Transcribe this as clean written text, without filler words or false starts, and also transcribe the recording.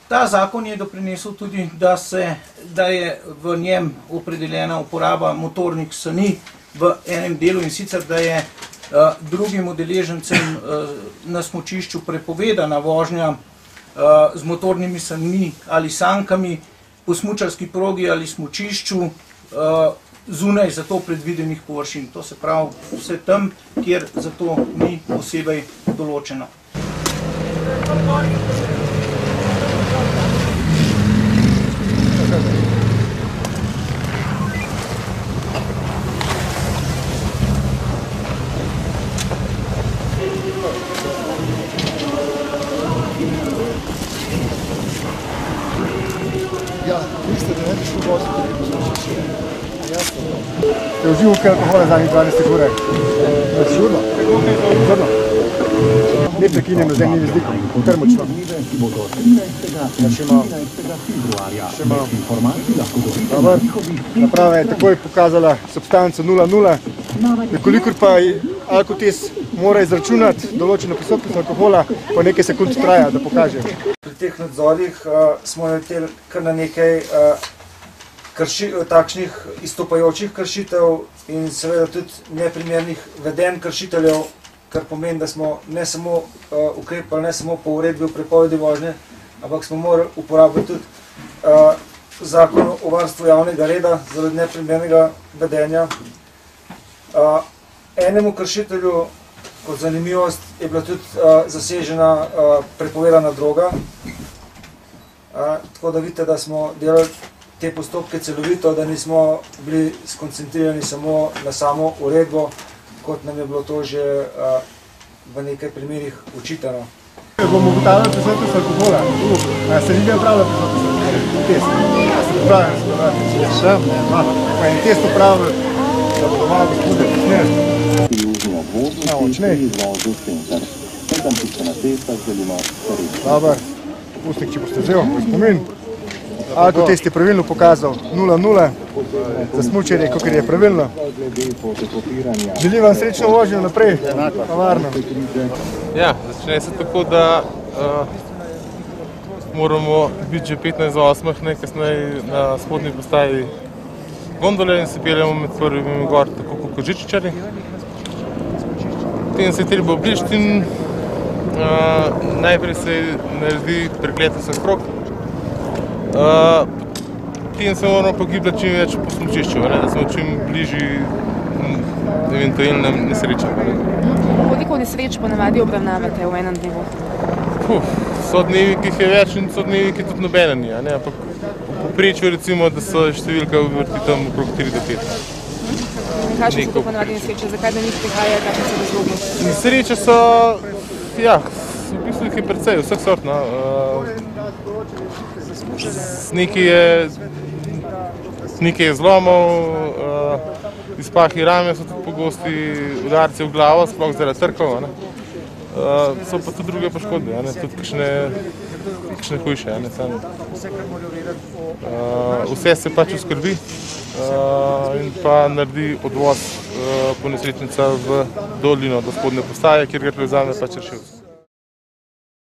Ta zakon je doprinesel tudi, da je v njem opredeljena uporaba motornih sani v enem delu, in sicer, da je drugim udeležencem na smučišču prepovedana vožnja z motornimi sanmi ali sankami po smučarski progi ali smučišču zunaj za to predvidenih površin. To se pravi vse tam, kjer za to ni posebej določeno. Ja, mislite, da ne bi šlo voziti? Ste užival kaj alkohola zadnjih 12 urah? Sigurno? Sigurno? Ne prekinjeno z enim jezdikom, kar močno. Ja, še malo. Še malo. Dobar. Naprava je takoj pokazala substanco 0,0. Nekolikor pa alkotest mora izračunati določeno prisotnost alkohola, pa nekaj sekund traja, da pokaže. Pri teh nadzorih smo naleteli kar na nekaj takšnih izstopajočih kršitev in seveda tudi neprimernih vedenj kršiteljev, kar pomeni, da smo ne samo ukrepali ne samo po uredbi o prepovedi vožnje, ampak smo morali uporabiti tudi zakon o varstvu javnega reda zaradi neprimernega vedenja. Enemu kršitelju, kot zanimivost, je bila tudi zasežena prepovedana droga. Tako da vidite, da smo delali te postopke celovito, da nismo bili skoncentrirani samo na samo uredbo, kot nam je bilo to že v nekaj primerih očitano. Bomo ugotavljali prisotnost alkohola. Se ni bil pravila prisotnost? Test. Ste pripravljeni se dodati? Še? Pa je test upravil, da bodo malo gospode posneli. Dobar, pustik, če boste vzel, spomin. Alkotest je pravilno pokazal 0,0 za smučenje, kakor je pravilno. Želim vam srečno vožnjo naprej, pa varno. Ja, začne se tako, da moramo biti že 15:08, najkasneje na spodnji postaji gondole in se peljemo med prvimi gor, tako kot žičičarji. Potem se je treba obličiti in najprej se naredi pregled vseh krog. Potem se moramo pogibljati čim več po smučišču, da smo čim bližji eventualnim nesrečam. Koliko nesreč ponavadi obravnavate v enem dnevu? So dnevi, ki jih je več in so dnevi, ki tudi nobene ni, ampak v povprečju recimo, da so številka vrti tam okrog 3 do 5. Kakšne so to ponavadi nesreče? Zakaj do njih prihaja? Kakšne so razlogi? Nesreče so, ja, v bistvu jih je precej, vseh sort. Nekaj je zlomov, izpahi rame so tudi pogosti, udarci v glavo, sploh zaradi trkov. So pa tudi druge poškodbe, tudi kakšne hujše. Vse se pač uskrbi in pa naredi odvoz ponesrečenca v dolino do spodnje postaje, kjer ga prevzame pač rešilec.